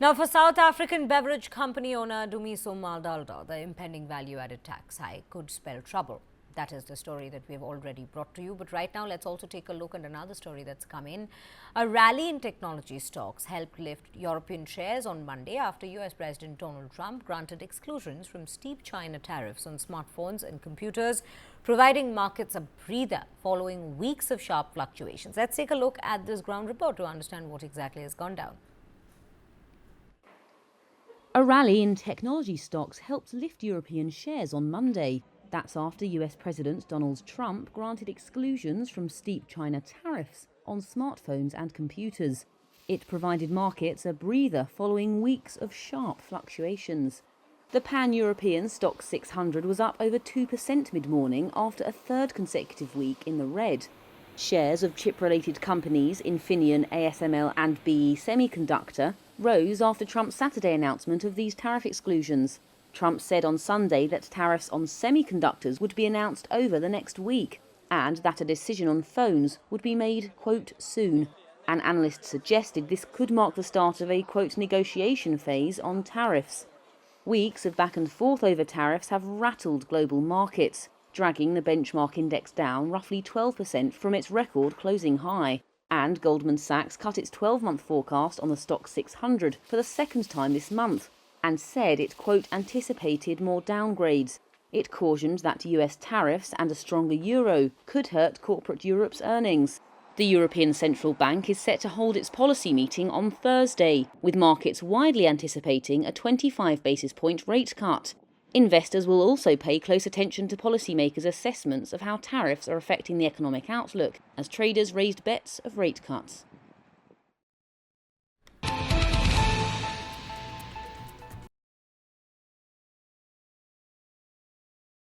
Now, for South African beverage company owner Dumiso Maldalda, the impending value-added tax hike could spell trouble. That is the story that we have already brought to you. But right now, let's also take a look at another story that's come in. A rally in technology stocks helped lift European shares on Monday after US President Donald Trump granted exclusions from steep China tariffs on smartphones and computers, providing markets a breather following weeks of sharp fluctuations. Let's take a look at this ground report to understand what exactly has gone down. A rally in technology stocks helped lift European shares on Monday. That's after US President Donald Trump granted exclusions from steep China tariffs on smartphones and computers. It provided markets a breather following weeks of sharp fluctuations. The pan-European stock 600 was up over 2% mid-morning after a third consecutive week in the red. Shares of chip-related companies Infineon, ASML and BE Semiconductor rose after Trump's Saturday announcement of these tariff exclusions. Trump said on Sunday that tariffs on semiconductors would be announced over the next week and that a decision on phones would be made, quote, soon. An analyst suggested this could mark the start of a, quote, negotiation phase on tariffs. Weeks of back and forth over tariffs have rattled global markets, dragging the benchmark index down roughly 12% from its record closing high. And Goldman Sachs cut its 12-month forecast on the stock 600 for the second time this month and said it, quote, anticipated more downgrades. It cautioned that US tariffs and a stronger euro could hurt corporate Europe's earnings. The European Central Bank is set to hold its policy meeting on Thursday, with markets widely anticipating a 25 basis point rate cut. Investors will also pay close attention to policymakers' assessments of how tariffs are affecting the economic outlook, as traders raised bets of rate cuts.